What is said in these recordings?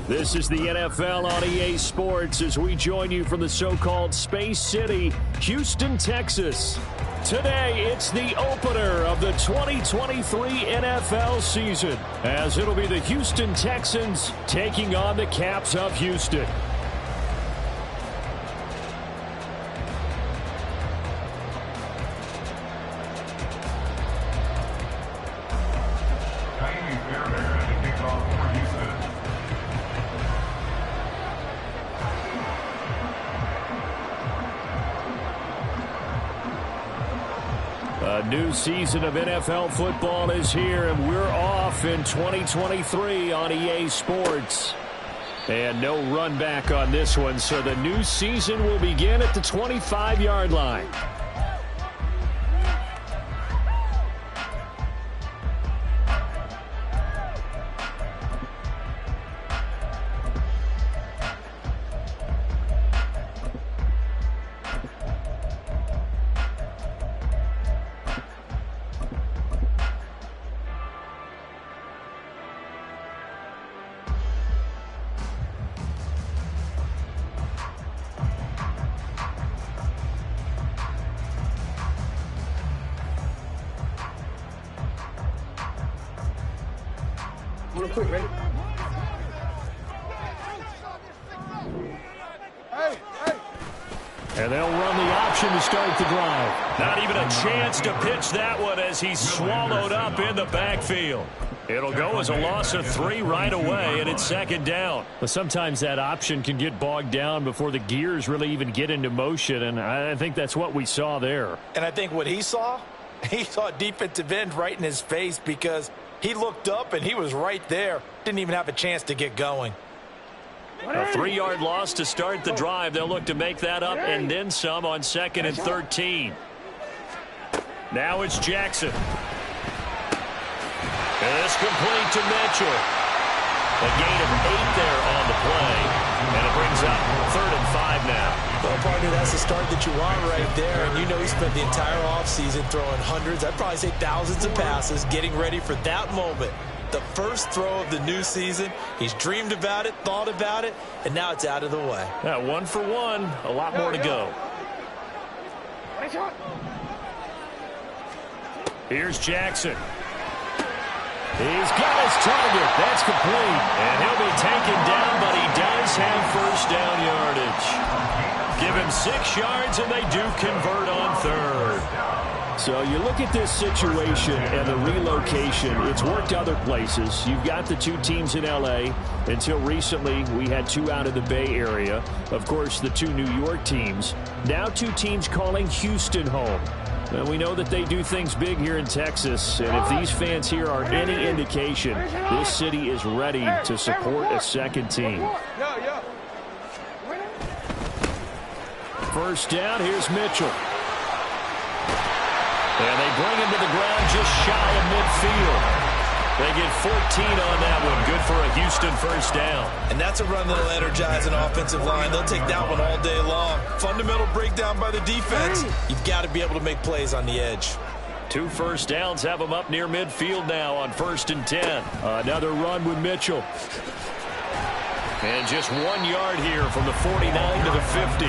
This is the NFL on EA Sports as we join you from the so-called Space City, Houston, Texas. Today, it's the opener of the 2023 NFL season, as it'll be the Houston Texans taking on the Caps of Houston. A new season of NFL football is here, and we're off in 2023 on EA Sports. And no run back on this one, so the new season will begin at the 25-yard line. Real quick, ready? And they'll run the option to start the drive. Not even a chance to pitch that one as he's swallowed up in the backfield. It'll go as a loss of 3 right away, and it's second down. But sometimes that option can get bogged down before the gears really even get into motion, and I think that's what we saw there. And I think what he saw defensive end right in his face because he looked up and he was right there. Didn't even have a chance to get going. A 3-yard loss to start the drive. They'll look to make that up and then some on 2nd and 13. Now it's Jackson. And it's complete to Mitchell. A gain of 8 there on the play. And it brings up 3rd and 5 now. Well, partner, that's the start that you want right there. And you know he spent the entire offseason throwing hundreds, I'd probably say thousands of passes, getting ready for that moment. The first throw of the new season. He's dreamed about it, thought about it, and now it's out of the way. 1 for 1. A lot more to go. Here's Jackson. He's got his target. That's complete. And he'll be taken down, but he does have first down yardage. Give him 6 yards, and they do convert on 3rd. So you look at this situation and the relocation. It's worked other places. You've got the 2 teams in L.A. Until recently, we had 2 out of the Bay Area. Of course, the 2 New York teams. Now 2 teams calling Houston home. Well, we know that they do things big here in Texas, and if these fans here are any indication, this city is ready to support a second team. First down, here's Mitchell. And they bring him to the ground just shy of midfield. They get 14 on that one. Good for a Houston first down. And that's a run that'll energize an offensive line. They'll take that one all day long. Fundamental breakdown by the defense. You've got to be able to make plays on the edge. 2 first downs have them up near midfield now on 1st and 10. Another run with Mitchell. And just 1 yard here from the 49 to the 50.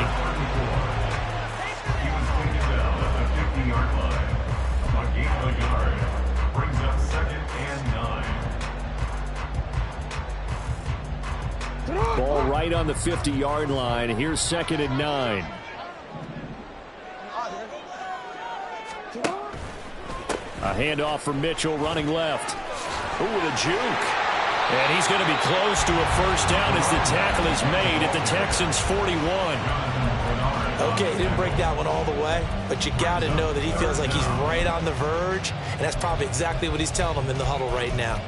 Ball right on the 50-yard line. Here's 2nd and 9. A handoff from Mitchell running left. Ooh, with a juke. And he's going to be close to a first down as the tackle is made at the Texans' 41. Okay, he didn't break that one all the way, but you got to know that he feels like he's right on the verge, and that's probably exactly what he's telling them in the huddle right now.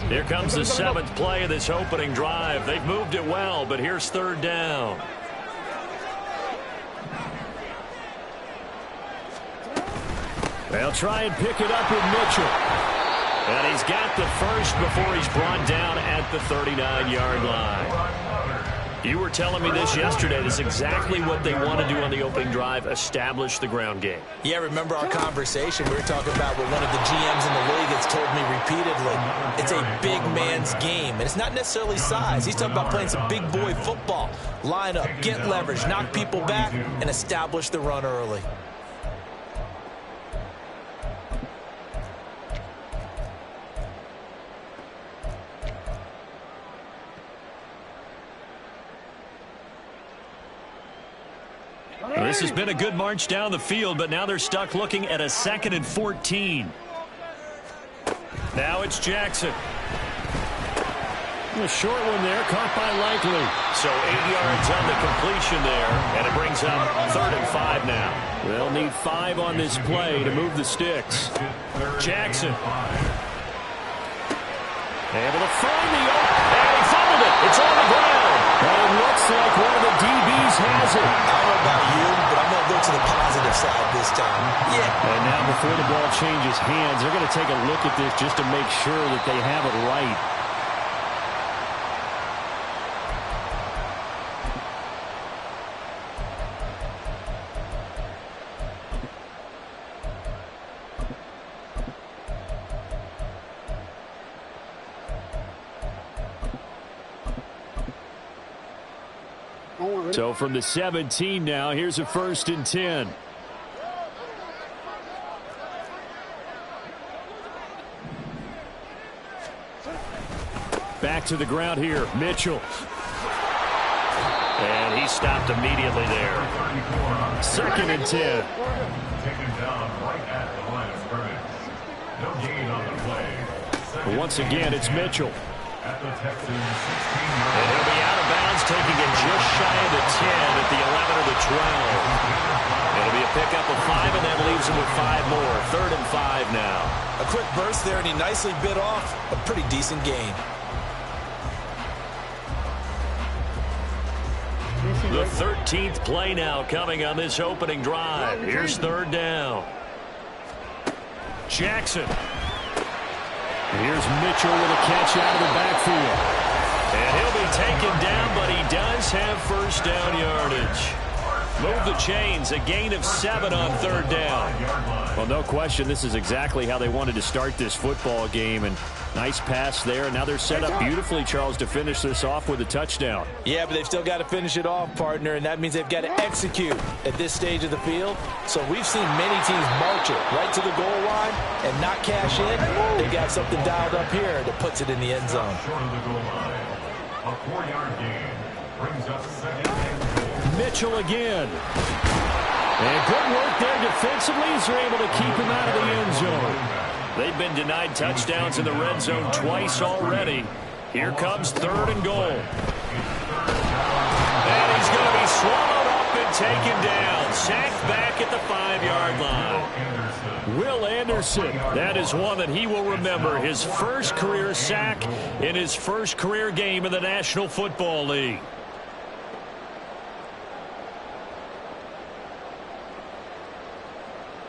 Here comes the 7th play of this opening drive. They've moved it well, but here's 3rd down. They'll try and pick it up with Mitchell. And he's got the first before he's brought down at the 39-yard line. You were telling me this yesterday. That's exactly what they want to do on the opening drive, establish the ground game. Yeah, remember our conversation? We were talking about what one of the GMs in the league has told me repeatedly. It's a big man's game, and it's not necessarily size. He's talking about playing some big boy football. Line up, get leverage, knock people back, and establish the run early. This has been a good march down the field, but now they're stuck looking at a 2nd and 14. Now it's Jackson. A short one there, caught by Likely. So 8 yards on the completion there, and it brings up 3rd and 5 now. They'll need 5 on this play to move the sticks. Jackson. Able to find the open, and he fumbled it. It's on the ground. And it looks like one of the DBs has it. I don't know about you, but I'm going to go to the positive side this time. Yeah. And now before the ball changes hands, they're going to take a look at this just to make sure that they have it right. So from the 17 now, here's a 1st and 10. Back to the ground here, Mitchell. And he stopped immediately there. 2nd and 10. Taken down right at the line of scrimmage. No gain on the play. Once again, it's Mitchell. At the Texans 16. And he'll be out of bounds, taking it just shy of the 10 at the 11 or the 12. It'll be a pickup of 5, and that leaves him with 5 more. 3rd and 5 now. A quick burst there, and he nicely bit off a pretty decent gain. The 13th play now coming on this opening drive. Here's 3rd down. Jackson. Here's Mitchell with a catch out of the backfield. And he'll be taken down, but he does have 1st down yardage. Move the chains, a gain of 7 on 3rd down. Well, no question, this is exactly how they wanted to start this football game. And nice pass there. And now they're set up beautifully, Charles, to finish this off with a touchdown. Yeah, but they've still got to finish it off, partner, and that means they've got to execute at this stage of the field. So we've seen many teams march it right to the goal line and not cash in. They got something dialed up here that puts it in the end zone. Short of the goal line. A 4-yard gain brings up 2nd and 4. Mitchell again. And good work there defensively as they're able to keep him out of the end zone. They've been denied touchdowns in the red zone twice already. Here comes 3rd and goal. And he's going to be swallowed up and taken down. Sacked back at the 5-yard line. Will Anderson. That is one that he will remember. His 1st career sack in his 1st career game in the National Football League.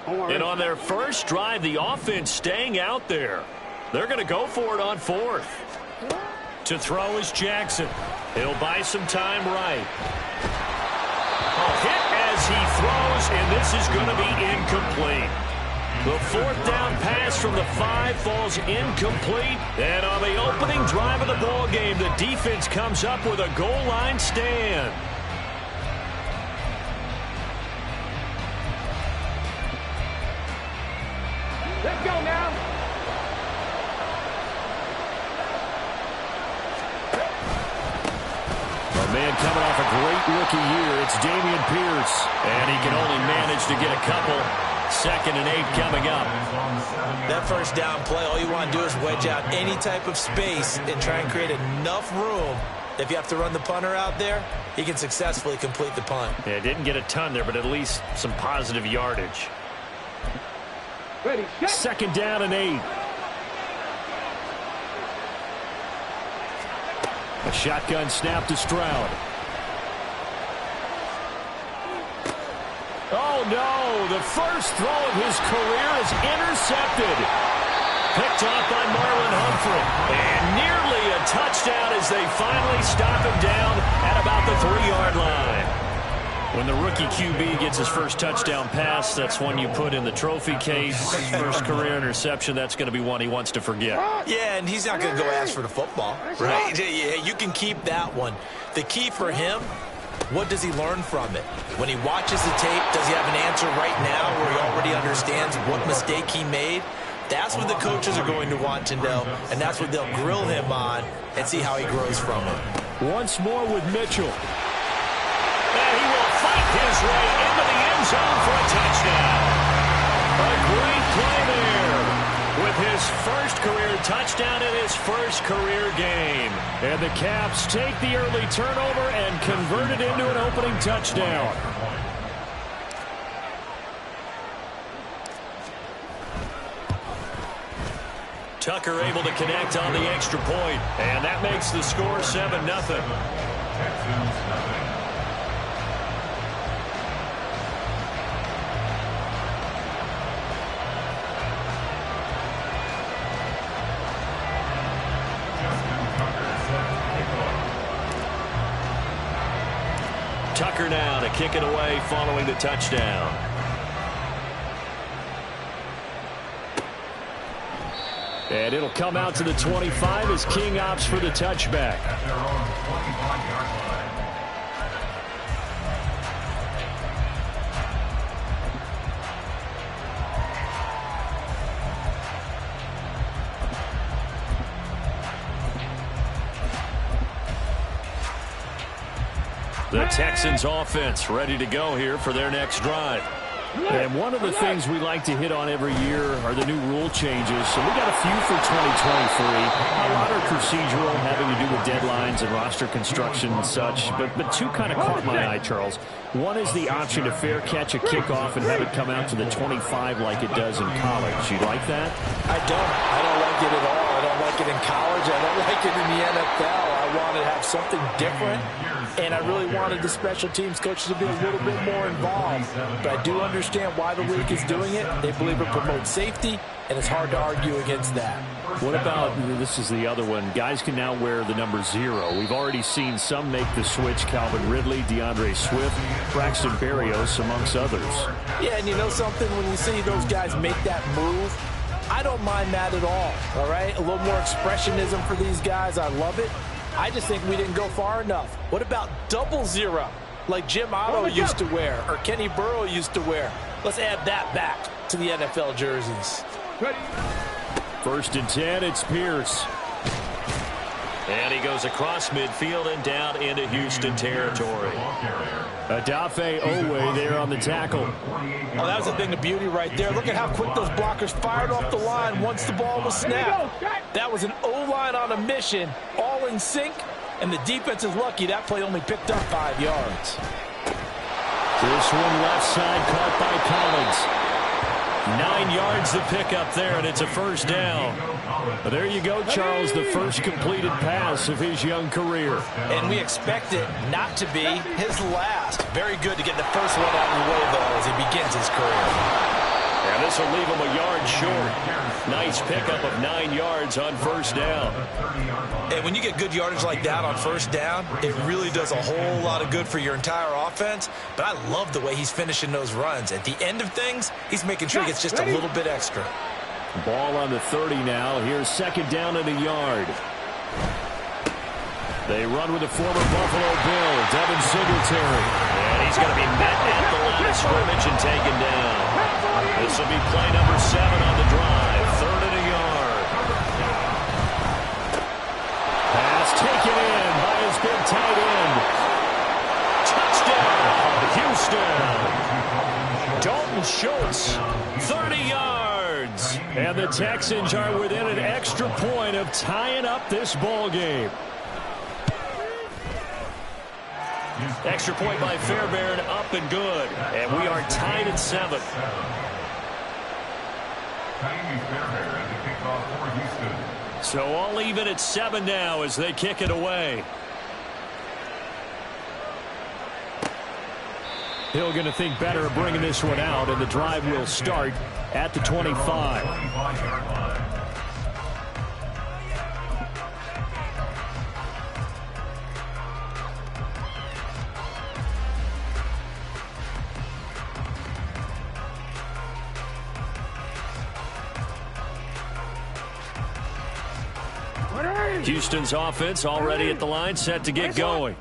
And on their first drive, the offense staying out there. They're going to go for it on 4th. To throw is Jackson. He'll buy some time right. A hit as he throws, and this is going to be incomplete. The 4th down pass from the 5 falls incomplete. And on the opening drive of the ball game, the defense comes up with a goal line stand. Let's go now. A man coming off a great rookie year. It's Dameon Pierce. And he can only manage to get a couple. 2nd and 8 coming up. That 1st down play, all you want to do is wedge out any type of space and try and create enough room. If you have to run the punter out there, he can successfully complete the punt. Yeah, didn't get a ton there, but at least some positive yardage. Ready, set. 2nd down and 8. A shotgun snap to Stroud. Oh, no. The first throw of his career is intercepted. Picked off by Marlon Humphrey. And nearly a a touchdown as they finally stop him down at about the 3-yard line. When the rookie QB gets his first touchdown pass, that's one you put in the trophy case. First career interception, that's going to be one he wants to forget. Yeah, and he's not going to go ask for the football, right? Yeah, you can keep that one. The key for him, what does he learn from it? When he watches the tape, does he have an answer right now where he already understands what mistake he made? That's what the coaches are going to want to know, and that's what they'll grill him on and see how he grows from it. Once more with Mitchell. And he will fight his way into the end zone for a touchdown. A great play there with his first career touchdown in his first career game. And the Caps take the early turnover and convert it into an opening touchdown. Tucker able to connect on the extra point, and that makes the score 7-0. Tucker now to kick it away following the touchdown. And it'll come out to the 25 as King opts for the touchback. The Texans offense ready to go here for their next drive. And one of the things we like to hit on every year are the new rule changes. So we got a few for 2023. A lot are procedural, having to do with deadlines and roster construction and such. But two kind of caught my eye, Charles. One is the option to fair catch a kickoff and have it come out to the 25 like it does in college. You like that? I don't like it at all. I don't like it in college. I don't like it in the NFL. I want to have something different. And I really wanted the special teams coaches to be a little bit more involved. But I do understand why the league is doing it. They believe it promotes safety, and it's hard to argue against that. What about, this is the other one, guys can now wear the number 0. We've already seen some make the switch, Calvin Ridley, DeAndre Swift, Braxton Berrios, amongst others. Yeah, and you know something, when you see those guys make that move, I don't mind that at all right? A little more expressionism for these guys. I love it. I just think we didn't go far enough. What about 00, like Jim Otto used to wear or Kenny Burrow used to wear? Let's add that back to the NFL jerseys. First and 10, it's Pierce. And he goes across midfield and down into Houston territory. Adafe Owe there on the tackle. Oh, that was a thing of beauty right there. Look at how quick those blockers fired off the line once the ball was snapped. That was an O-line on a mission, all in sync, and the defense is lucky that play only picked up 5 yards. This one left side caught by Collins. 9 yards to pick up there, and it's a first down. But there you go, Charles, the first completed pass of his young career. And we expect it not to be his last. Very good to get the first one out of the way, though, as he begins his career. And this will leave him a yard short. Nice pickup of 9 yards on first down. And when you get good yardage like that on first down, it really does a whole lot of good for your entire offense. But I love the way he's finishing those runs. At the end of things, he's making sure he gets just a little bit extra. Ball on the 30 now. Here's second down and a yard. They run with the former Buffalo Bill, Devin Singletary. And he's going to be met at the line of scrimmage and taken down. This will be play number 7 on the drive. Third and a yard. Pass taken in by his big tight end. Touchdown, Houston. Dalton Schultz, 30 yards. And the Texans are within an extra point of tying up this ball game. Extra point by Fairbairn, up and good. And we are tied at 7. So all even at 7 now as they kick it away. Hill going to think better of bringing this one out, and the drive will start at the 25. Houston's offense already at the line, set to get going.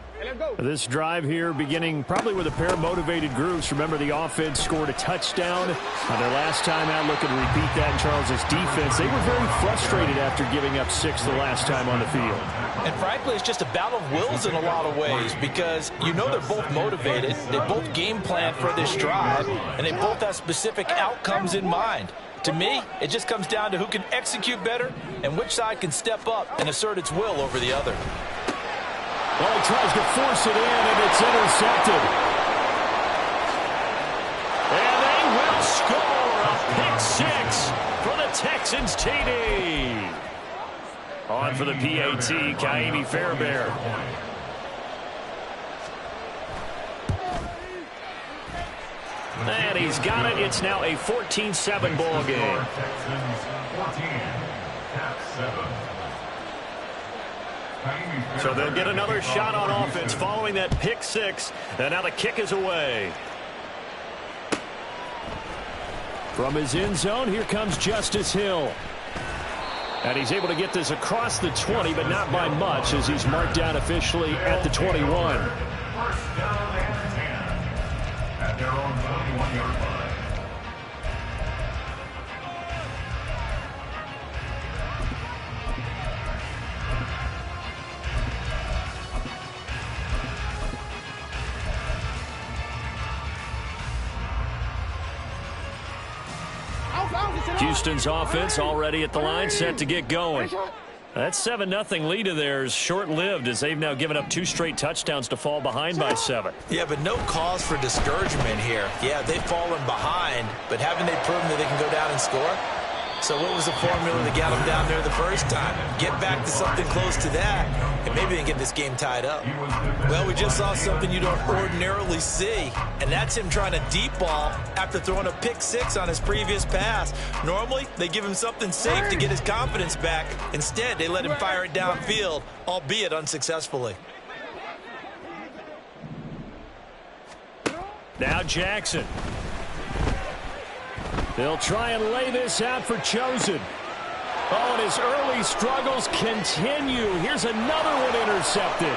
This drive here beginning probably with a pair of motivated groups. Remember, the offense scored a touchdown on their last time out. Looking to repeat that in Charles's defense. They were very frustrated after giving up 6 the last time on the field. And frankly, it's just a battle of wills in a lot of ways because you know they're both motivated. They both game plan for this drive, and they both have specific outcomes in mind. To me, it just comes down to who can execute better and which side can step up and assert its will over the other. Well, he tries to force it in, and it's intercepted. And they will score a pick 6 for the Texans TD. On for the PAT, Kaimi Fairbairn. And he's got it. It's now a 14-7 ball game. Texans 14, Cap 7. So they'll get another shot on offense following that pick 6. And now the kick is away. From his end zone, here comes Justice Hill. And he's able to get this across the 20, but not by much as he's marked down officially at the 21. First down and 10 at their own 21-yard line. Houston's offense already at the line, set to get going. That 7-0 lead of theirs short-lived as they've now given up 2 straight touchdowns to fall behind by 7. Yeah, but no cause for discouragement here. Yeah, they've fallen behind, but haven't they proven that they can go down and score? So what was the formula that got them down there the first time? Get back to something close to that, and maybe they can get this game tied up. Well, we just saw something you don't ordinarily see, and that's him trying to deep ball after throwing a pick 6 on his previous pass. Normally, they give him something safe to get his confidence back. Instead, they let him fire it downfield, albeit unsuccessfully. Now Jackson. They'll try and lay this out for Chosen. Oh, and his early struggles continue. Here's another one intercepted.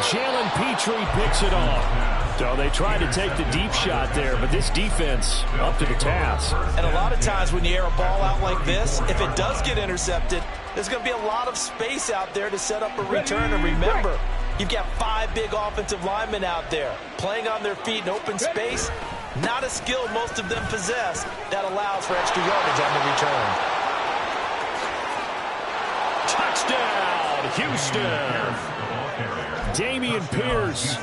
Jalen Petrie picks it off. So they tried to take the deep shot there, but this defense up to the task. And a lot of times when you air a ball out like this, if it does get intercepted, there's going to be a lot of space out there to set up a return. And remember, you've got 5 big offensive linemen out there playing on their feet in open space. Not a skill most of them possess that allows for extra yardage on the return. Touchdown, Houston. Dameon Pierce,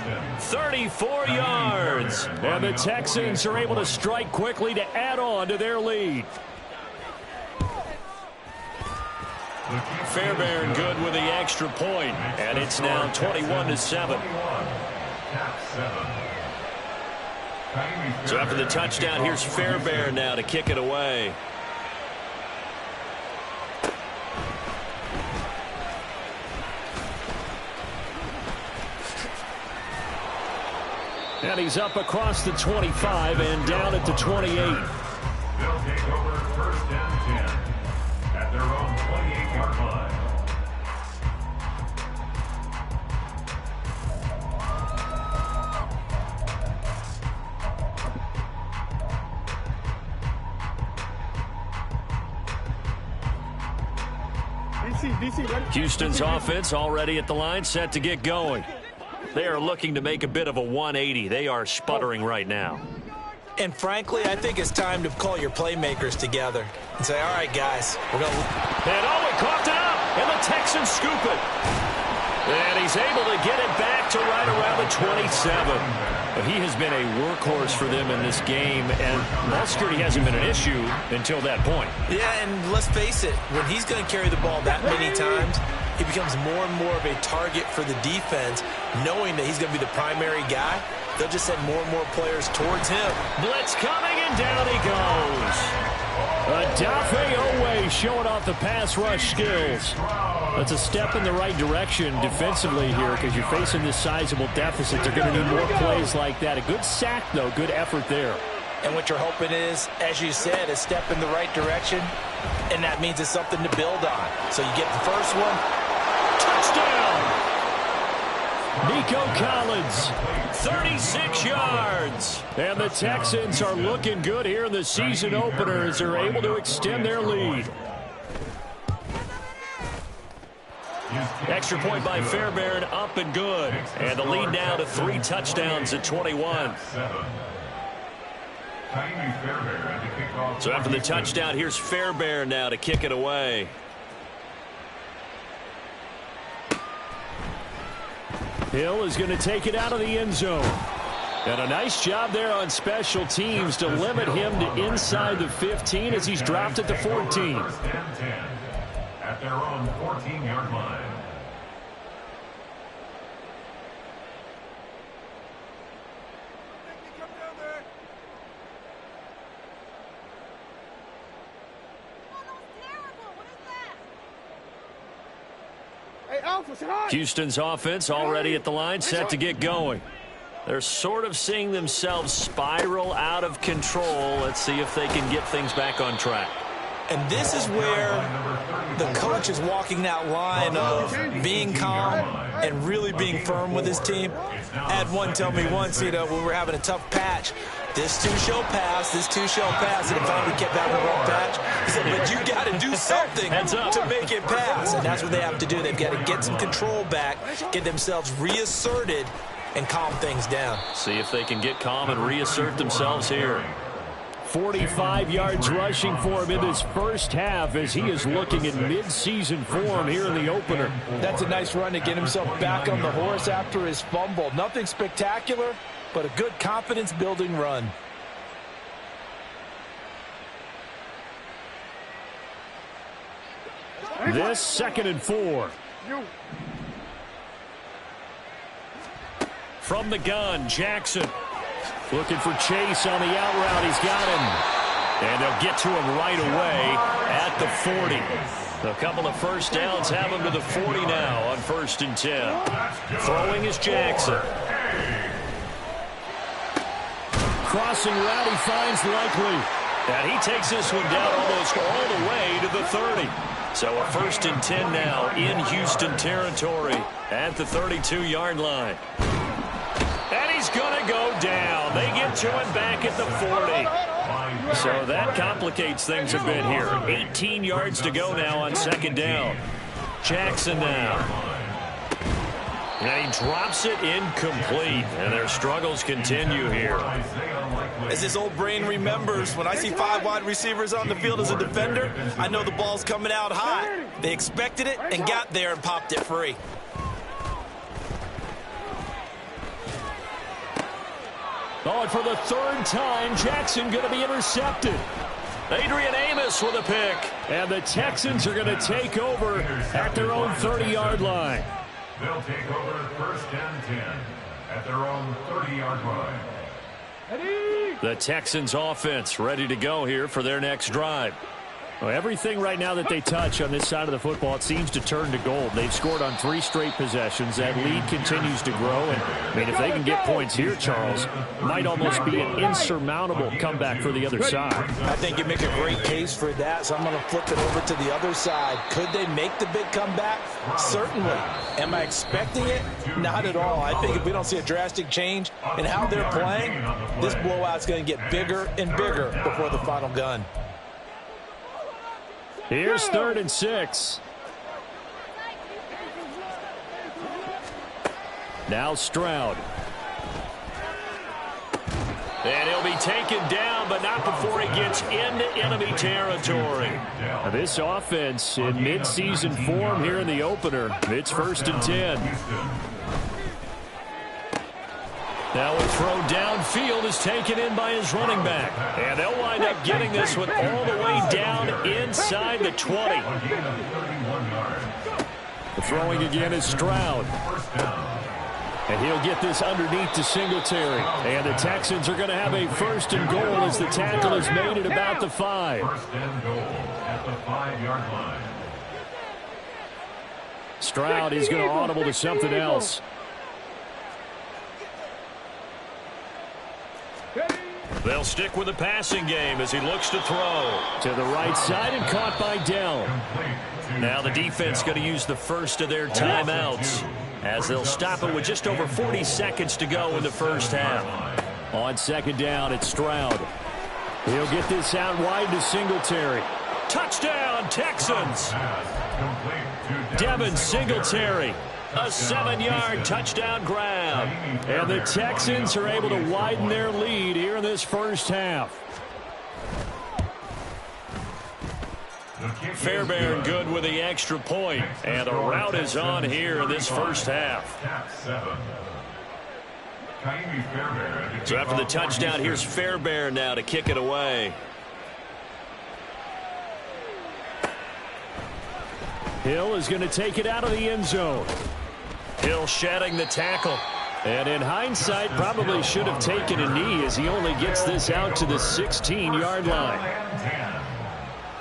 34 yards. And the Texans are able to strike quickly to add on to their lead. Fairbairn good with the extra point, and it's now 21-7. So after the touchdown, here's Fairbairn now to kick it away. And he's up across the 25 and down at the 28. They'll take over first down 10 at their own 28-yard line. Houston's offense already at the line, set to get going. They are looking to make a bit of a 180. They are sputtering right now. And frankly, I think it's time to call your playmakers together and say, all right, guys, we're going to... And he coughed it up, and the Texans scoop it. And he's able to get it back to right around the 27. But he has been a workhorse for them in this game, and ball security hasn't been an issue until that point. Yeah, and let's face it, when he's going to carry the ball that many times, he becomes more and more of a target for the defense, knowing that he's going to be the primary guy. They'll just send more and more players towards him. Blitz coming, and down he goes. Adafe Owe showing off the pass rush skills. That's a step in the right direction defensively here because you're facing this sizable deficit. They're going to need more plays like that. A good sack, though. Good effort there. And what you're hoping is, as you said, a step in the right direction, and that means it's something to build on. So you get the first one, Touchdown! Nico Collins, 36 yards. And the Texans are looking good here in the season opener as they're able to extend their lead. Extra point by Fairbairn, up and good. And the lead now to 3 touchdowns at 21. So after the touchdown, here's Fairbairn now to kick it away. Hill is going to take it out of the end zone. And a nice job there on special teams to limit him to inside the 15 as he's dropped at the 14. At their own 14-yard line. Houston's offense already at the line, set to get going. They're sort of seeing themselves spiral out of control. Let's see if they can get things back on track. And this is where the coach is walking that line of being calm and really being firm with his team. I had one tell me once, when we were having a tough patch, this too shall pass, this too shall pass, and if I kept having a wrong patch, he said, but you got to do something to make it pass. And that's what they have to do. They've got to get some control back, get themselves reasserted, and calm things down. See if they can get calm and reassert themselves here. 45 yards rushing for him in this first half as he is looking in mid-season form here in the opener. That's a nice run to get himself back on the horse after his fumble. Nothing spectacular, but a good confidence-building run. This 2nd and 4. From the gun, Jackson. Looking for Chase on the out route. He's got him. And they'll get to him right away at the 40. A couple of first downs have him to the 40 now on 1st and 10. Throwing is Jackson. Crossing route, he finds Likely. And he takes this one down almost all the way to the 30. So a 1st and 10 now in Houston territory at the 32-yard line. And he's going to go down. They get to him back at the 40. So that complicates things a bit here. 18 yards to go now on 2nd down. Jackson now. And he drops it incomplete. And their struggles continue here. As his old brain remembers, when I see 5 wide receivers on the field as a defender, I know the ball's coming out hot. They expected it and got there and popped it free. Oh, and for the 3rd time, Jackson going to be intercepted. Adrian Amos with a pick. And the Texans are going to take over at their own 30-yard line. They'll take over 1st and 10 at their own 30-yard line. The Texans offense ready to go here for their next drive. Well, everything right now that they touch on this side of the football, it seems to turn to gold. They've scored on 3 straight possessions. That lead continues to grow. And, I mean, if they can get points here, Charles, might almost be an insurmountable comeback for the other side. I think you make a great case for that, so I'm going to flip it over to the other side. Could they make the big comeback? Certainly. Am I expecting it? Not at all. I think if we don't see a drastic change in how they're playing, this blowout's going to get bigger and bigger before the final gun. Here's 3rd and 6. Now Stroud. And he'll be taken down, but not before he gets into enemy territory. Now this offense in mid-season form here in the opener. It's 1st and 10. Now a throw downfield is taken in by his running back. And they'll wind up getting this one all the way down inside the 20. The throwing again is Stroud. And he'll get this underneath to Singletary. And the Texans are going to have a 1st and goal as the tackle is made at about the 5. 1st and goal at the 5-yard line. Stroud is going to audible to something else. They'll stick with the passing game as he looks to throw. To the right side and caught by Dell. Now the defense going to use the first of their timeouts as they'll stop it with just over 40 seconds to go in the first half. On second down, it's Stroud. He'll get this out wide to Singletary. Touchdown, Texans! Devin Singletary, a 7-yard touchdown grab. And the Texans are able to widen their lead here in this first half. Fairbairn good with the extra point, and the route is on here in this first half. So after the touchdown, here's Fairbairn now to kick it away. Hill is going to take it out of the end zone. Hill shedding the tackle. And in hindsight, probably should have taken a knee as he only gets this out to the 16-yard line.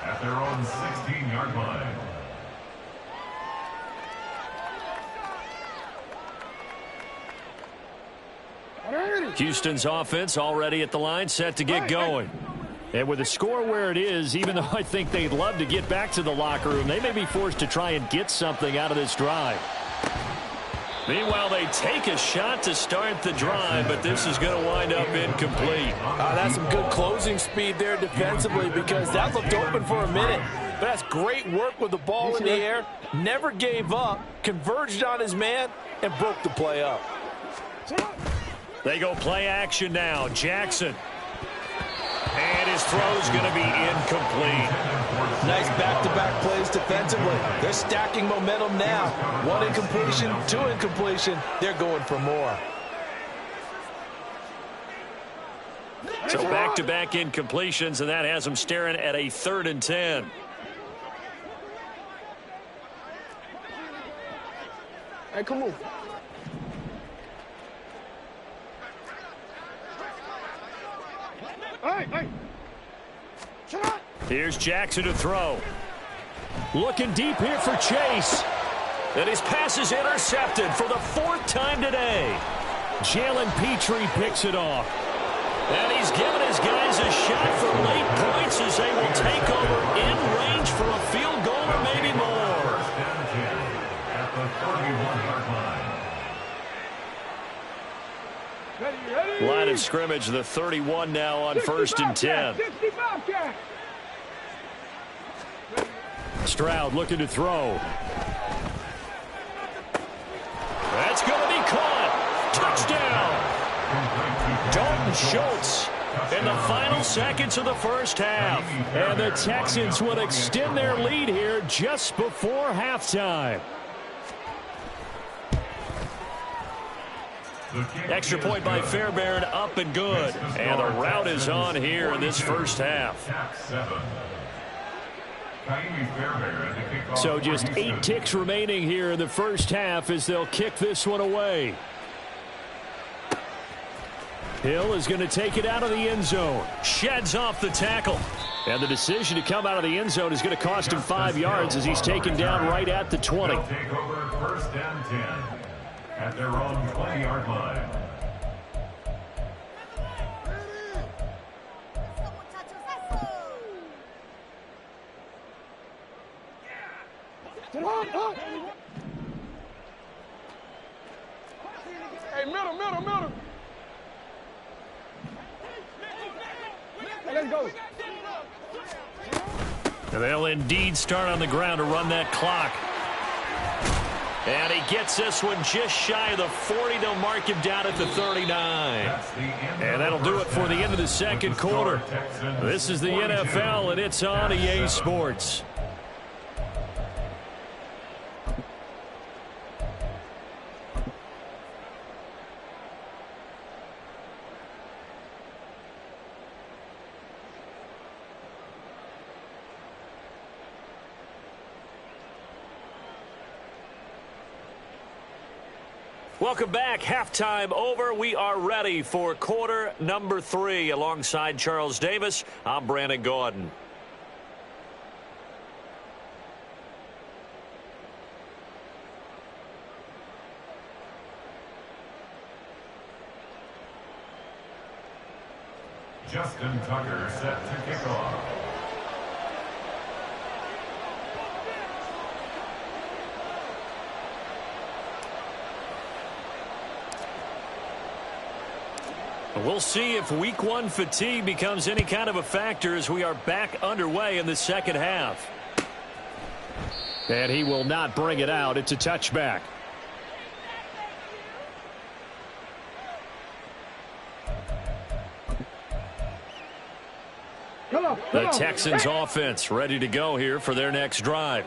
At their own 16-yard line. Houston's offense already at the line, set to get going. And with the score where it is, even though I think they'd love to get back to the locker room, they may be forced to try and get something out of this drive. Meanwhile, they take a shot to start the drive, but this is going to wind up incomplete. That's some good closing speed there defensively, because that looked open for a minute. But that's great work with the ball in the air. Never gave up, converged on his man, and broke the play up. They go play action now. Jackson. And his throw's going to be incomplete. Nice back-to-back plays defensively. They're stacking momentum now. One incompletion, two incompletion. They're going for more. So back-to-back incompletions, and that has them staring at a 3rd and 10. Hey, come on. Hey. Here's Jackson to throw. Looking deep here for Chase. And his pass is intercepted for the 4th time today. Jalen Petrie picks it off. And he's given his guys a shot for late points as they will take over in range for a field goal or maybe more. At the 31-yard line. Line of scrimmage, the 31 now on 1st and 10. Stroud looking to throw. That's going to be caught. Touchdown. Dalton Schultz in the final seconds of the first half. And the Texans would extend their lead here just before halftime. Extra point by Fairbairn, up and good. And the route is on here in this first half. So just 8 ticks remaining here in the first half as they'll kick this one away. Hill is going to take it out of the end zone. Sheds off the tackle. And the decision to come out of the end zone is going to cost him 5 yards as he's taken down right at the 20. They'll take over 1st and 10 at their own 20-yard line. Hey, middle. Hey, let's go. And they'll indeed start on the ground to run that clock. And he gets this one just shy of the 40. They'll mark him down at the 39. And that'll do it for the end of the second quarter. This is the NFL, and it's on EA Sports. Welcome back. Halftime over. We are ready for quarter number 3. Alongside Charles Davis, I'm Brandon Gordon. Justin Tucker set to kick off. We'll see if week one fatigue becomes any kind of a factor as we are back underway in the second half. And he will not bring it out. It's a touchback. The Texans offense ready to go here for their next drive.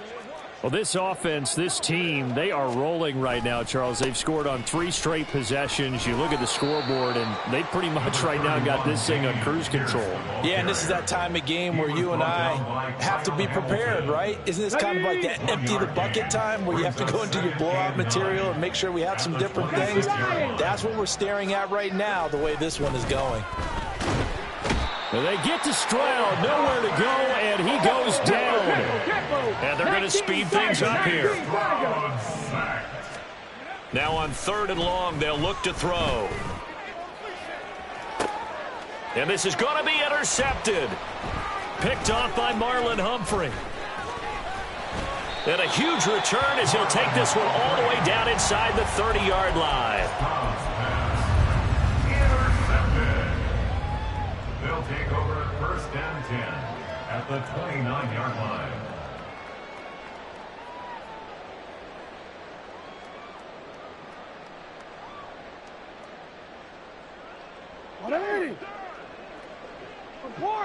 Well, this offense, this team, they are rolling right now, Charles. They've scored on 3 straight possessions. You look at the scoreboard, and they pretty much right now got this thing on cruise control. Yeah, and this is that time of game where you and I have to be prepared, right? Isn't this kind of like that empty the bucket time where you have to go into your blowout material and make sure we have some different things? That's what we're staring at right now, the way this one is going. They get to Stroud, nowhere to go, and he goes down. And they're going to speed things up here. Now on 3rd and long, they'll look to throw. And this is going to be intercepted. Picked off by Marlon Humphrey. And a huge return as he'll take this one all the way down inside the 30-yard line. They'll take over 1st and 10 at the 29-yard line.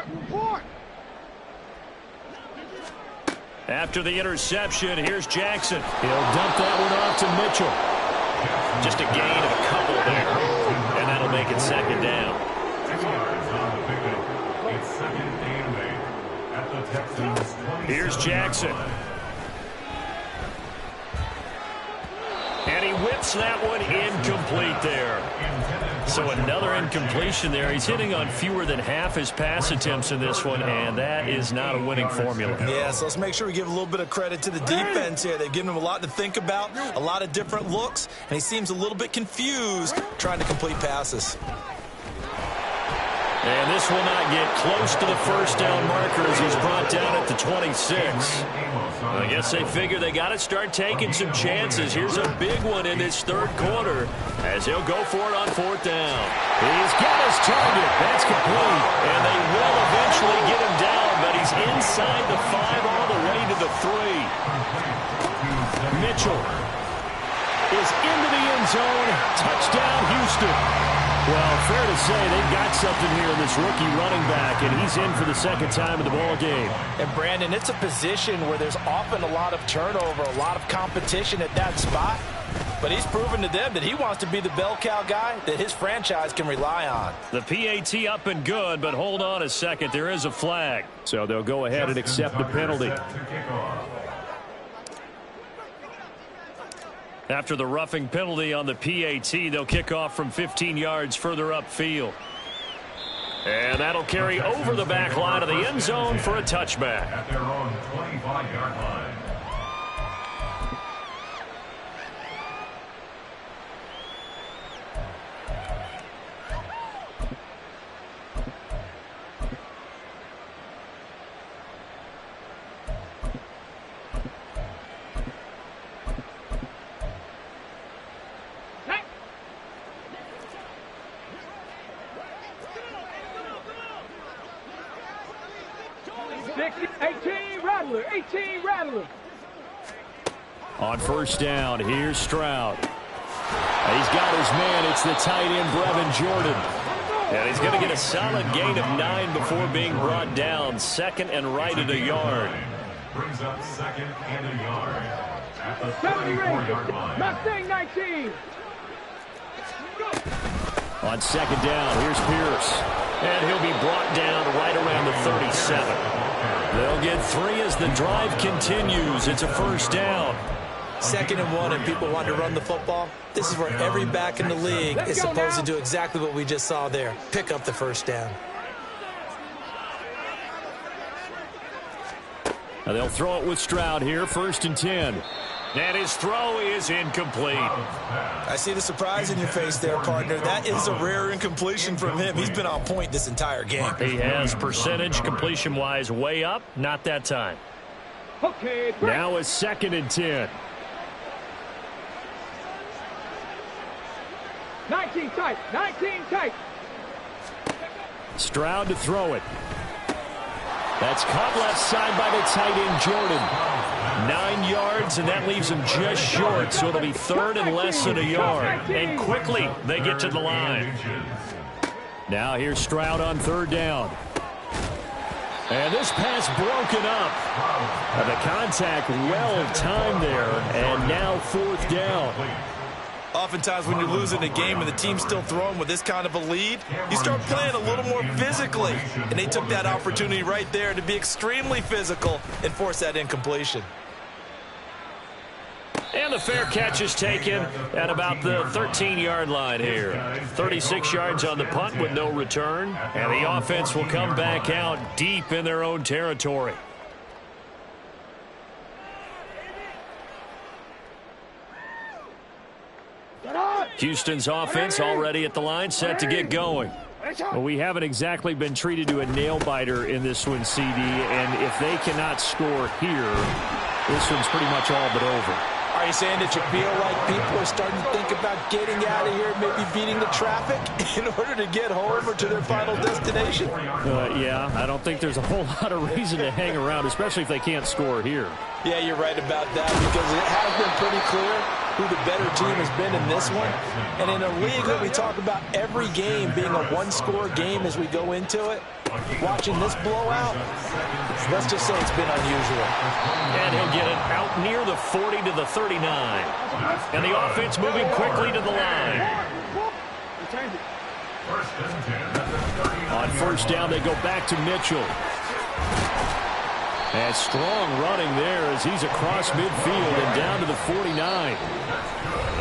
Report. After the interception, here's Jackson. He'll dump that one off to Mitchell. Just a gain of a couple there, and that'll make it 2nd down. 6 yards on the pickup. It's 2nd and 8 at the Texans' 27. Here's Jackson. And he whips that one incomplete there. So another incompletion there. He's hitting on fewer than half his pass attempts in this one, and that is not a winning formula. Yeah, so let's make sure we give a little bit of credit to the defense here. They've given him a lot to think about, a lot of different looks, and he seems a little bit confused trying to complete passes. And this will not get close to the 1st down marker as he's brought down at the 26. I guess they figure they got to start taking some chances. Here's a big one in this 3rd quarter as he'll go for it on 4th down. He's got his target. That's complete. And they will eventually get him down, but he's inside the 5 all the way to the 3. Mitchell is into the end zone. Touchdown, Houston. Well, fair to say they've got something here in this rookie running back, and he's in for the 2nd time in the ball game. And, Brandon, it's a position where there's often a lot of turnover, a lot of competition at that spot. But he's proven to them that he wants to be the bell cow guy that his franchise can rely on. The PAT up and good, but hold on a second. There is a flag. So they'll go ahead and accept the penalty. After the roughing penalty on the PAT, they'll kick off from 15 yards further upfield. And that'll carry over the back line of the end zone for a touchback. At their own 25-yard line. On 1st down, here's Stroud. He's got his man. It's the tight end, Brevin Jordan. And he's going to get a solid gain of 9 before being brought down. 2nd and right at a yard. Brings up 2nd and a yard at the 34-yard line. Mustang 19. On 2nd down, here's Pierce. And he'll be brought down right around the 37. They'll get 3 as the drive continues. It's a 1st down. 2nd and 1, and people want to run the football. This is where every back in the league is supposed to do exactly what we just saw there. Pick up the 1st down. Now they'll throw it with Stroud here, 1st and 10. And his throw is incomplete. I see the surprise in your face there, partner. That is a rare incompletion from him. He's been on point this entire game. He has percentage completion-wise way up. Not that time. Okay, now it's 2nd and 10. 19 tight. 19 tight. Stroud to throw it. That's caught left side by the tight end, Jordan. 9 yards, and that leaves him just short, so it'll be third and less than a yard. And quickly, they get to the line. Now here's Stroud on third down. And this pass broken up. The contact well timed there, and now fourth down. Oftentimes when you're losing a game and the team's still throwing with this kind of a lead, you start playing a little more physically. And they took that opportunity right there to be extremely physical and force that incompletion. And the fair catch is taken at about the 13-yard line here. 36 yards on the punt with no return. And the offense will come back out deep in their own territory. Houston's offense already at the line, set to get going. Well, we haven't exactly been treated to a nail-biter in this one, CD, and if they cannot score here, this one's pretty much all but over. Are you saying that you feel like people are starting to think about getting out of here, maybe beating the traffic in order to get home or to their final destination? Yeah, I don't think there's a whole lot of reason to hang around, especially if they can't score here. Yeah, you're right about that, because it has been pretty clear who the better team has been in this one. And in a league that we talk about every game being a one-score game as we go into it, watching this blowout, let's just say it's been unusual. And he'll get it out near the 40 to the 39. And the offense moving quickly to the line. On first down, they go back to Mitchell. And strong running there as he's across midfield and down to the 49.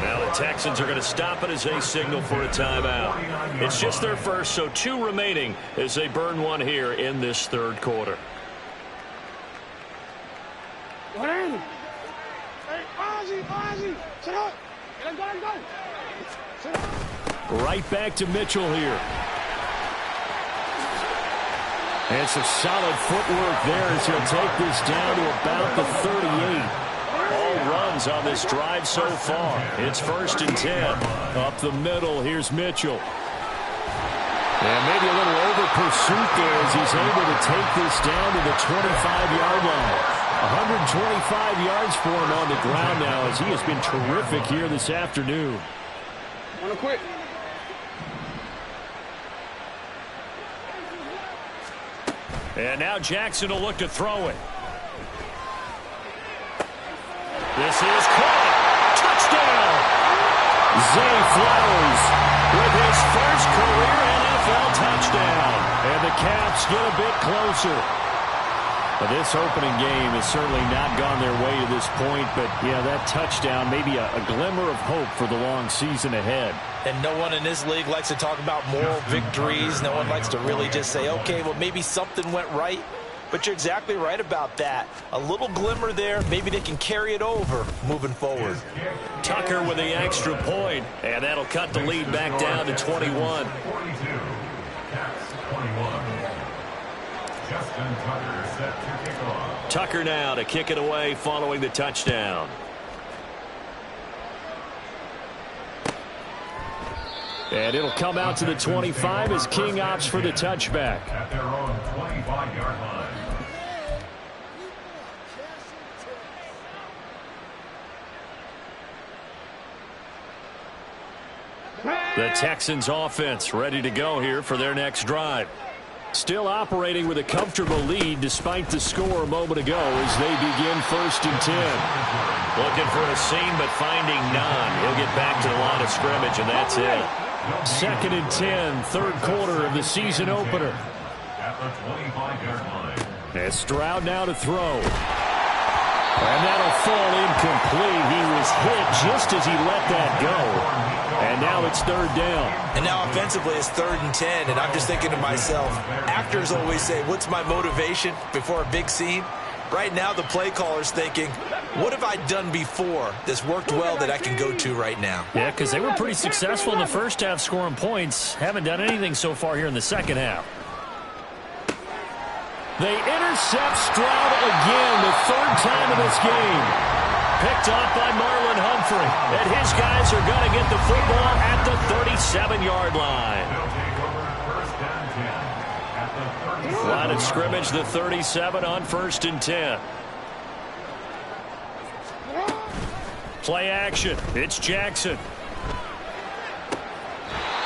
Now the Texans are going to stop it as they signal for a timeout. It's just their first, so 2 remaining as they burn one here in this third quarter. Right back to Mitchell here. And some solid footwork there as he'll take this down to about the 38. All runs on this drive so far. It's 1st and 10. Up the middle, here's Mitchell. And maybe a little over pursuit there as he's able to take this down to the 25-yard line. 125 yards for him on the ground now as he has been terrific here this afternoon. Wanna quit? And now Jackson will look to throw it. This is caught. Touchdown! Zay Flowers with his first career NFL touchdown. And the Caps get a bit closer. But this opening game has certainly not gone their way to this point. But, yeah, that touchdown, maybe a glimmer of hope for the long season ahead. And no one in this league likes to talk about moral victories. No one likes to really just say, okay, well, maybe something went right. But you're exactly right about that. A little glimmer there. Maybe they can carry it over moving forward. Tucker with the extra point. And that'll cut the lead back down to 21. Tucker now to kick it away following the touchdown. And it'll come out to the 25 as King opts for the touchback. At their own 25-yard line. The Texans offense ready to go here for their next drive. Still operating with a comfortable lead despite the score a moment ago as they begin 1st and 10. Looking for a seam but finding none. He'll get back to the line of scrimmage and that's it. 2nd and 10, third quarter of the season opener. At the 25-yard line. And Stroud now to throw. And that'll fall incomplete. He was hit just as he let that go. And now it's 3rd down. And now offensively it's 3rd and 10. And I'm just thinking to myself, actors always say, what's my motivation before a big scene? Right now the play caller's thinking, what have I done before that's worked well that I can go to right now? Yeah, because they were pretty successful in the first half scoring points. Haven't done anything so far here in the second half. They intercept Stroud again, the 3rd time in this game. Picked off by Marlon Humphrey. And his guys are going to get the football at the 37-yard line. They'll take over 1st and 10. Line of scrimmage, the 37 on 1st and 10. Play action. It's Jackson.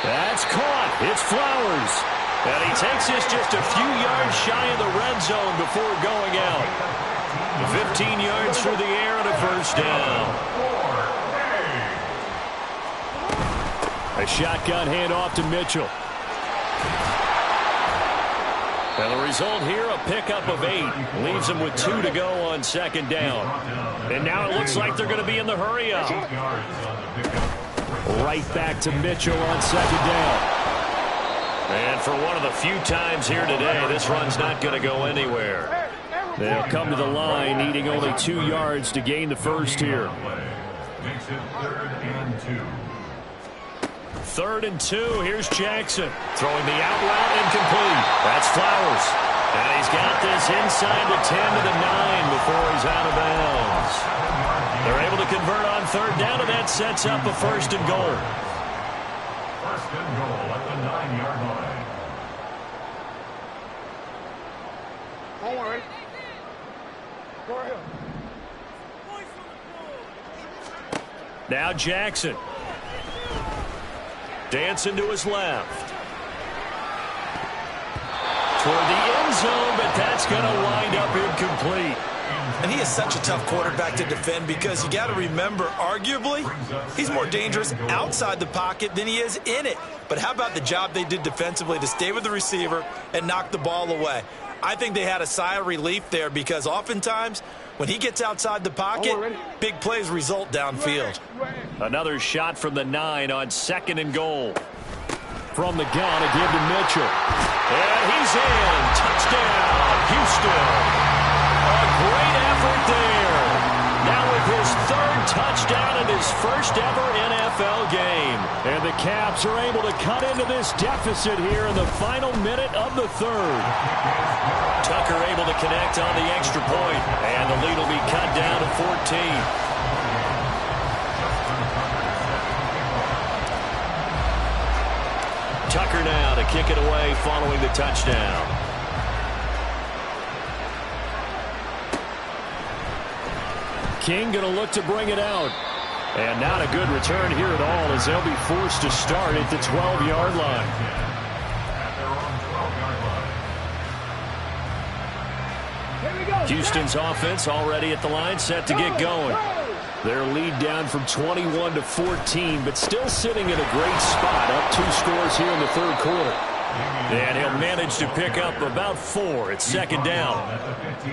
That's caught. It's Flowers. And he takes this just a few yards shy of the red zone before going out. 15 yards through the air and a first down. A shotgun handoff to Mitchell. And the result here, a pickup of 8. Leaves them with 2 to go on 2nd down. And now it looks like they're going to be in the hurry-up. Right back to Mitchell on 2nd down. And for one of the few times here today, this run's not going to go anywhere. They'll come to the line, needing only 2 yards to gain the first here. Makes it 3rd and 2. 3rd and 2. Here's Jackson. Throwing the out route incomplete. That's Flowers. And he's got this inside the 10 to the 9 before he's out of bounds. They're able to convert on 3rd down, and that sets up a 1st and goal. 1st and goal at the 9-yard line. Don't worry. Go ahead. Now Jackson. Dancing to his left. Toward the end zone, but that's going to wind up incomplete. And he is such a tough quarterback to defend because you got to remember, arguably, he's more dangerous outside the pocket than he is in it. But how about the job they did defensively to stay with the receiver and knock the ball away? I think they had a sigh of relief there because oftentimes when he gets outside the pocket, big plays result downfield. Another shot from the 9 on 2nd and goal. From the gun, a give to Mitchell. And he's in. Touchdown, Houston. A great effort there. Now with his 3rd touchdown in his first ever NFL game. And the Caps are able to cut into this deficit here in the final minute of the 3rd. Tucker able to connect on the extra point. And the lead will be cut down to 14. Tucker now to kick it away following the touchdown. King going to look to bring it out. And not a good return here at all as they'll be forced to start at the 12-yard line. Houston's offense already at the line, set to get going. Their lead down from 21 to 14, but still sitting in a great spot, up 2 scores here in the 3rd quarter. And he'll manage to pick up about 4 at 2nd down.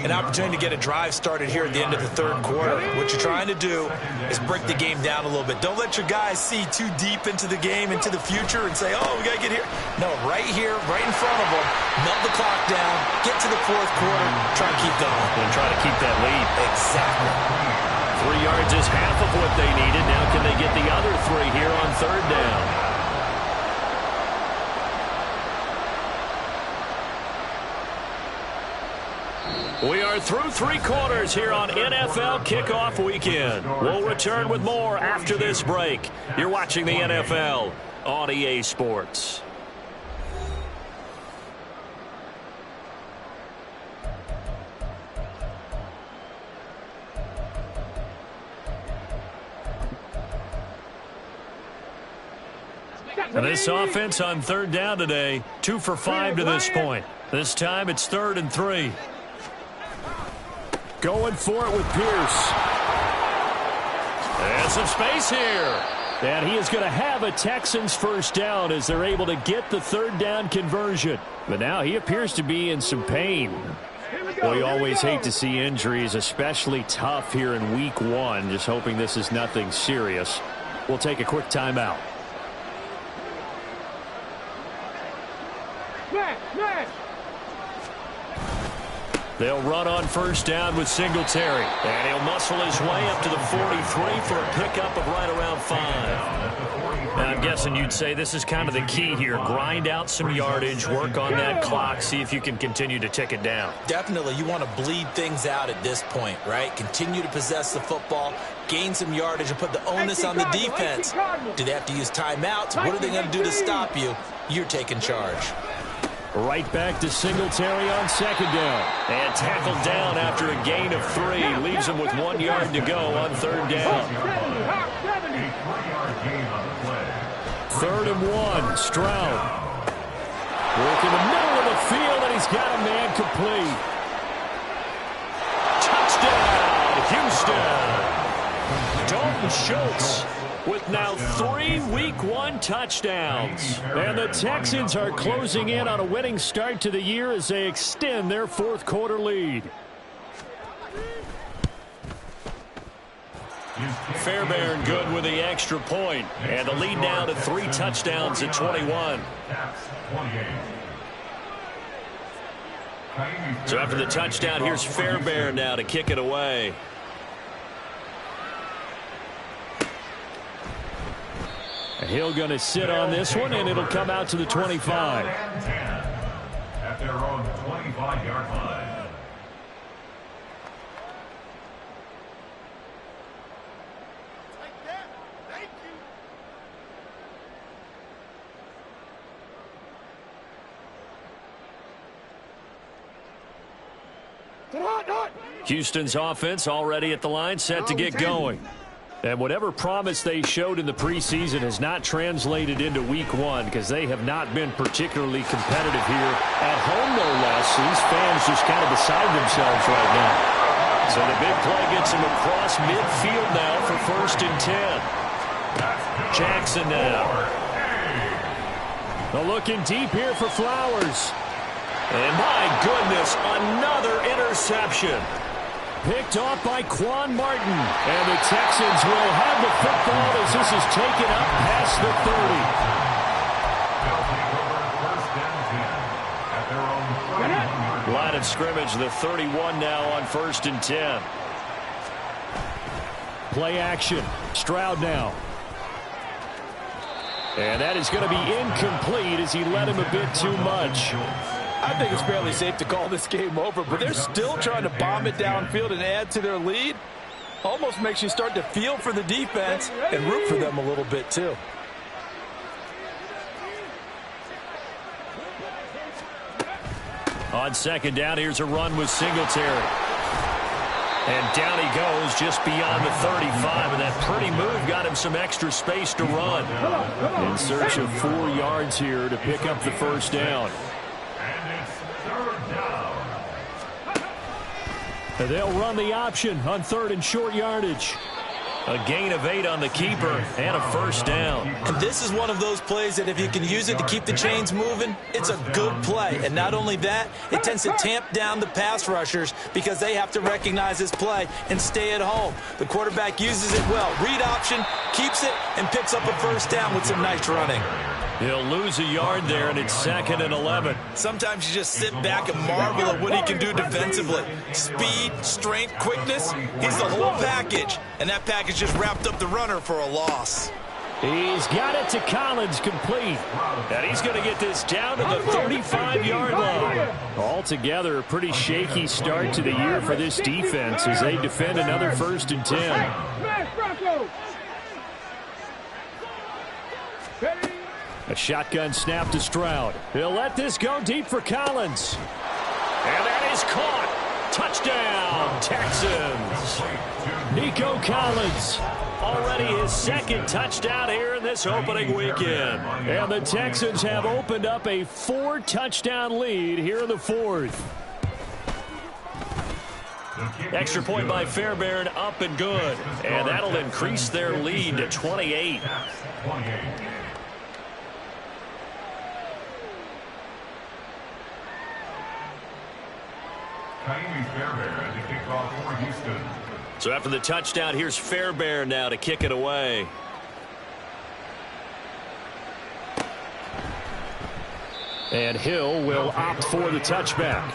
An opportunity to get a drive started here at the end of the 3rd quarter. What you're trying to do is break the game down a little bit. Don't let your guys see too deep into the game, into the future, and say, oh, we got to get here. No, right here, right in front of them, melt the clock down, get to the 4th quarter, try to keep going. And try to keep that lead. Exactly. 3 yards is half of what they needed. Now can they get the other 3 here on 3rd down? We are through 3 quarters here on NFL Kickoff Weekend. We'll return with more after this break. You're watching the NFL on EA Sports. This offense on 3rd down today, 2 for 5 to this point. This time it's 3rd and 3. Going for it with Pierce. And some space here. And he is going to have a Texans first down as they're able to get the 3rd down conversion. But now he appears to be in some pain. We always hate to see injuries, especially tough here in week 1. Just hoping this is nothing serious. We'll take a quick timeout. They'll run on first down with Singletary. And he'll muscle his way up to the 43 for a pickup of right around 5. And I'm guessing you'd say this is kind of the key here. Grind out some yardage, work on that clock, see if you can continue to tick it down. Definitely, you want to bleed things out at this point, right? Continue to possess the football, gain some yardage, and put the onus on the defense. Do they have to use timeouts? What are they going to do to stop you? You're taking charge. Right back to Singletary on second down. And tackled down after a gain of 3. Leaves him with 1 yard to go on third down. 3rd and 1. Stroud. Work in the middle of the field, and he's got a man complete. Touchdown, Houston. Dalton Schultz with now 3 Week 1 touchdowns. And the Texans are closing in on a winning start to the year as they extend their 4th quarter lead. Fairbairn good with the extra point. And the lead now to 3 touchdowns at 21. So after the touchdown, here's Fairbairn now to kick it away. Hill going to sit on this one, and it'll come out to the 25. At their own 25-yard line. Houston's offense already at the line, set to get going. And whatever promise they showed in the preseason has not translated into Week 1 because they have not been particularly competitive here at home, no less. These fans just kind of beside themselves right now. So the big play gets him across midfield now for 1st and 10. Jackson now. Looking deep here for Flowers. And my goodness, another interception. Picked off by Quan Martin. And the Texans will have the football as this is taken up past the 30. Line of scrimmage, the 31 now on 1st and 10. Play action. Stroud now. And that is going to be incomplete as he led him a bit too much. I think it's fairly safe to call this game over, but they're still trying to bomb it downfield and add to their lead. Almost makes you start to feel for the defense and root for them a little bit, too. On second down, here's a run with Singletary. And down he goes just beyond the 35, and that pretty move got him some extra space to run. In search of 4 yards here to pick up the 1st down. They'll run the option on 3rd and short yardage. A gain of 8 on the keeper and a 1st down. And this is one of those plays that if you can use it to keep the chains moving, it's a good play. And not only that, it tends to tamp down the pass rushers because they have to recognize this play and stay at home. The quarterback uses it well. Read option, keeps it, and picks up a 1st down with some nice running. He'll lose a yard there, and it's 2nd and 11. Sometimes you just sit back and marvel at what he can do defensively. Speed, strength, quickness, he's the whole package. And that package just wrapped up the runner for a loss. He's got it to Collins, complete. And he's going to get this down to the 35-yard line. Altogether, a pretty shaky start to the year for this defense as they defend another 1st and 10. A shotgun snap to Stroud. He'll let this go deep for Collins. And that is caught. Touchdown, Texans. Nico Collins. Already his 2nd touchdown here in this opening weekend. And the Texans have opened up a 4-touchdown lead here in the 4th. Extra point by Fairbairn, up and good. And that'll increase their lead to 28. So after the touchdown, here's Fairbairn now to kick it away. And Hill will opt for the touchback.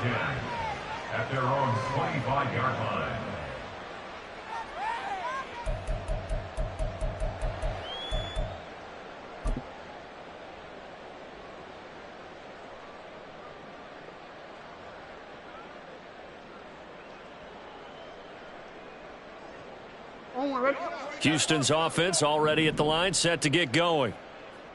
At their own 25-yard line. Houston's offense already at the line, set to get going.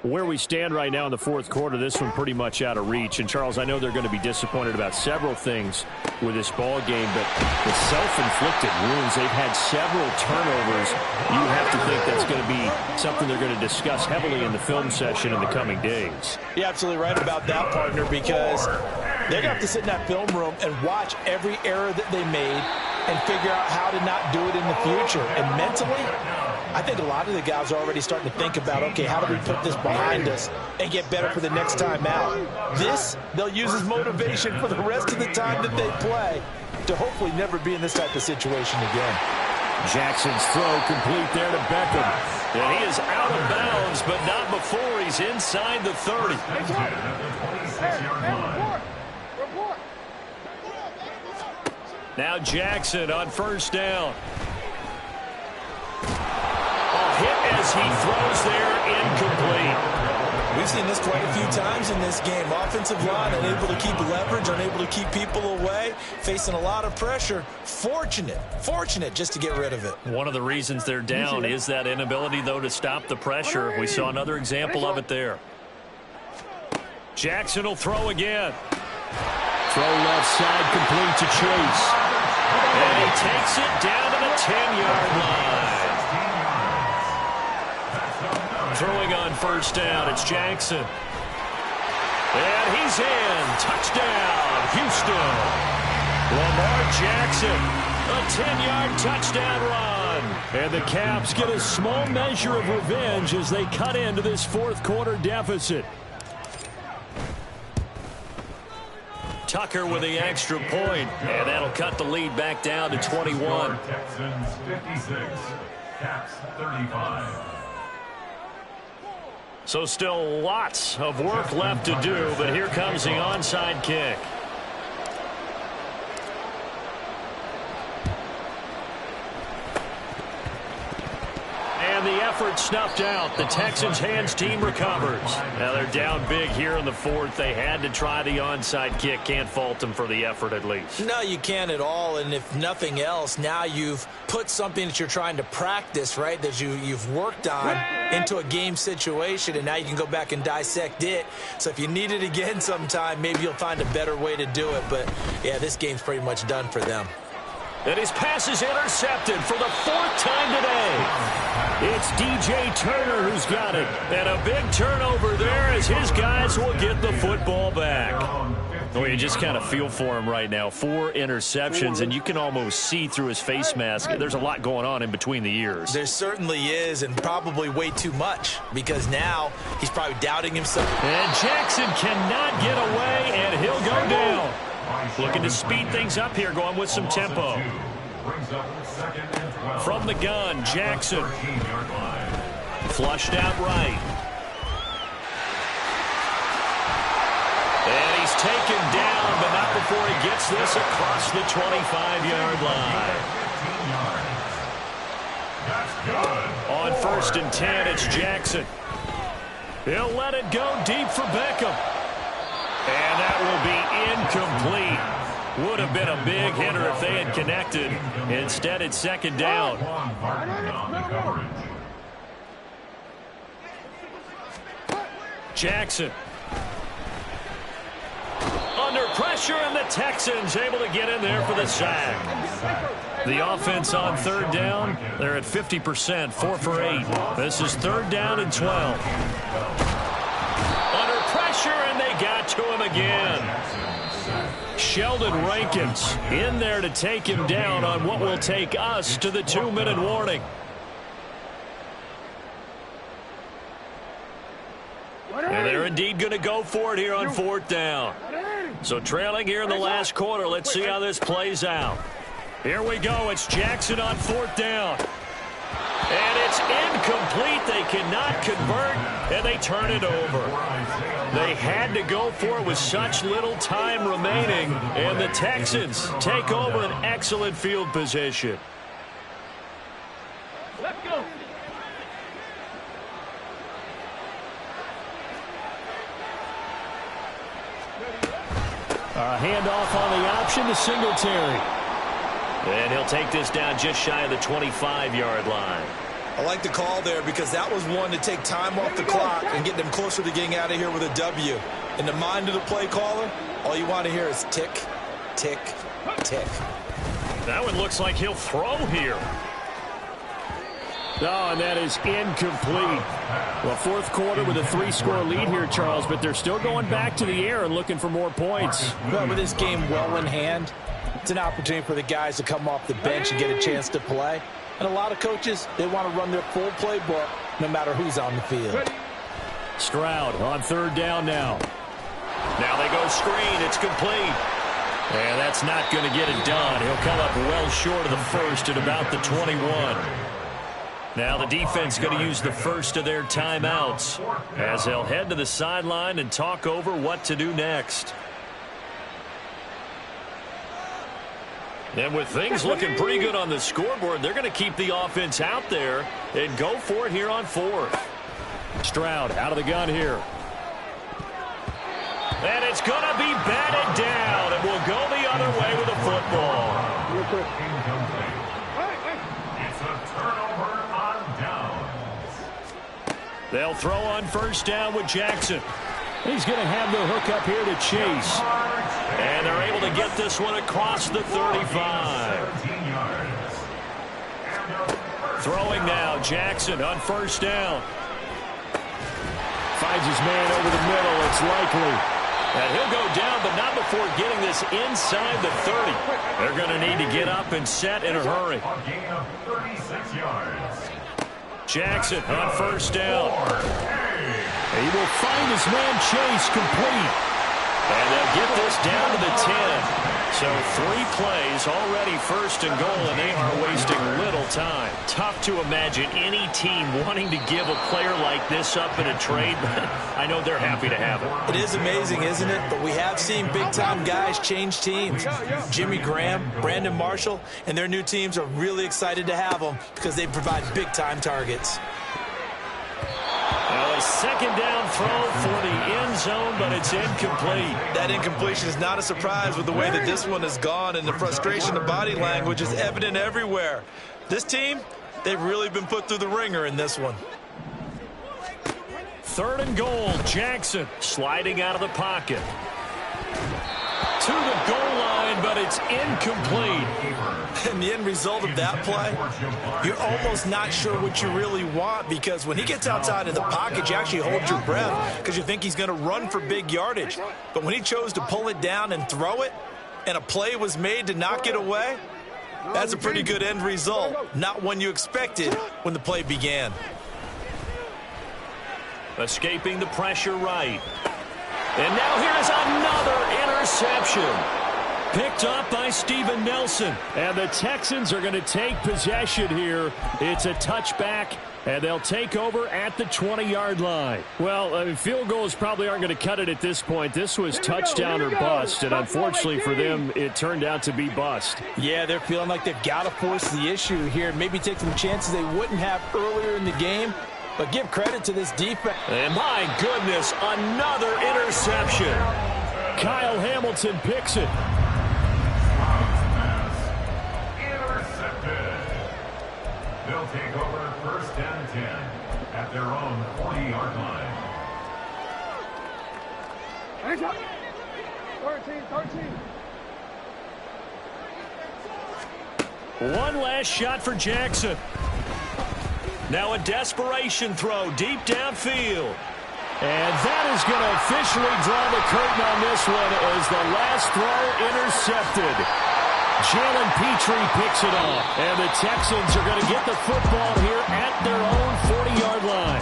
Where we stand right now in the fourth quarter, this one pretty much out of reach. And, Charles, I know they're going to be disappointed about several things with this ball game, but the self-inflicted wounds, they've had several turnovers. You have to think that's going to be something they're going to discuss heavily in the film session in the coming days. You're absolutely right about that, partner, because they're going to have to sit in that film room and watch every error that they made and figure out how to not do it in the future. And mentally, I think a lot of the guys are already starting to think about, okay, how do we put this behind us and get better for the next time out? This, they'll use as motivation for the rest of the time that they play to hopefully never be in this type of situation again. Jackson's throw complete there to Beckham. And he is out of bounds, but not before he's inside the 30. Now Jackson on first down. Hit as he throws there, incomplete. We've seen this quite a few times in this game. Offensive line unable to keep leverage, unable to keep people away, facing a lot of pressure. Fortunate just to get rid of it. One of the reasons they're down is that inability, though, to stop the pressure. We saw another example of it there. Jackson will throw again. Throw left side, complete to Chase. And he takes it down to the 10-yard line. Throwing on first down, it's Jackson. And he's in. Touchdown, Houston. Lamar Jackson, a 10-yard touchdown run. And the Caps get a small measure of revenge as they cut into this fourth quarter deficit. Tucker with the extra point, and that'll cut the lead back down to 21. Texans 56, Caps 35. So still lots of work left to do, but here comes the onside kick. And the effort snuffed out. The Texans' hands team recovers. Now they're down big here in the fourth. They had to try the onside kick. Can't fault them for the effort at least. No, you can't at all. And if nothing else, now you've put something that you're trying to practice, right, that you've worked on into a game situation, and now you can go back and dissect it. So if you need it again sometime, maybe you'll find a better way to do it. But, yeah, this game's pretty much done for them. And his pass is intercepted for the fourth time today. It's DJ Turner who's got it. And a big turnover there as his guys will get the football back. Well, you just kind of feel for him right now. 4 interceptions, and you can almost see through his face mask. There's a lot going on in between the ears. There certainly is, and probably way too much, because now he's probably doubting himself. And Jackson cannot get away, and he'll go down. Looking to speed things up here, going with some tempo. From the gun, Jackson. Flushed out right. And he's taken down, but not before he gets this across the 25-yard line. On first and 10, it's Jackson. He'll let it go deep for Beckham. And that will be incomplete. Would have been a big hitter if they had connected. Instead, it's second down. Jackson. Under pressure, and the Texans able to get in there for the sack. The offense on third down, they're at 50%, 4 for 8. This is third down and 12. Under pressure, and they got to him again. Sheldon Rankins in there to take him down on what will take us to the 2-minute warning. And they're indeed going to go for it here on fourth down. So trailing here in the last quarter, let's see how this plays out. Here we go. It's Jackson on fourth down. And it's incomplete. They cannot convert, and they turn it over. They had to go for it with such little time remaining, and the Texans take over an excellent field position. Let's go. Handoff on the option to Singletary. And he'll take this down just shy of the 25-yard line. I like the call there because that was one to take time off the clock and get them closer to getting out of here with a W. In the mind of the play caller, all you want to hear is tick, tick, tick. That one looks like he'll throw here. Oh, and that is incomplete. Well, fourth quarter with a 3-score lead here, Charles, but they're still going back to the air and looking for more points. Well, with this game well in hand, it's an opportunity for the guys to come off the bench and get a chance to play. And a lot of coaches, they want to run their full playbook no matter who's on the field. Stroud on third down now. Now they go screen. It's complete. And that's not going to get it done. He'll come up well short of the first at about the 21. Now the defense going to use the first of their timeouts as they'll head to the sideline and talk over what to do next. And with things looking pretty good on the scoreboard, they're going to keep the offense out there and go for it here on fourth. Stroud out of the gun here. And it's going to be batted down, and we'll go the other way with the football. It's a turnover on downs. They'll throw on first down with Jackson. He's going to have the hook up here to Chase. And they're able to get this one across the 35. Throwing now, Jackson on first down. Finds his man over the middle. It's likely. And he'll go down, but not before getting this inside the 30. They're going to need to get up and set in a hurry. A gain of 36 yards. Jackson on first down. He will find his man Chase complete. And they'll get this down to the 10. So 3 plays already first and goal, and they are wasting little time. Tough to imagine any team wanting to give a player like this up in a trade, but I know they're happy to have it. It is amazing, isn't it? But we have seen big-time guys change teams. Jimmy Graham, Brandon Marshall, and their new teams are really excited to have them because they provide big-time targets. Now a second down throw for the end zone, but it's incomplete. That incompletion is not a surprise with the way that this one has gone, and the frustration of body language is evident everywhere. This team, they've really been put through the ringer in this one. Third and goal, Jackson sliding out of the pocket. To the goal line, but it's incomplete. And the end result of that play, you're almost not sure what you really want, because when he gets outside of the pocket, you actually hold your breath because you think he's going to run for big yardage. But when he chose to pull it down and throw it, and a play was made to knock it away, that's a pretty good end result. Not one you expected when the play began. Escaping the pressure right. And now here's another interception. Picked up by Steven Nelson. And the Texans are going to take possession here. It's a touchback, and they'll take over at the 20-yard line. Well, field goals probably aren't going to cut it at this point. This was touchdown or bust, and unfortunately for them, it turned out to be bust. Yeah, they're feeling like they've got to force the issue here, maybe take some chances they wouldn't have earlier in the game. But give credit to this defense. And my goodness, another interception. Kyle Hamilton picks it. Intercepted. They'll take over first and 10 at their own 40-yard line. 13. One last shot for Jackson. Now a desperation throw deep downfield. And that is going to officially draw the curtain on this one as the last throw intercepted. Jalen Petrie picks it off. And the Texans are going to get the football here at their own 40-yard line.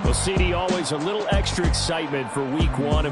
Well, CD, always a little extra excitement for week 1.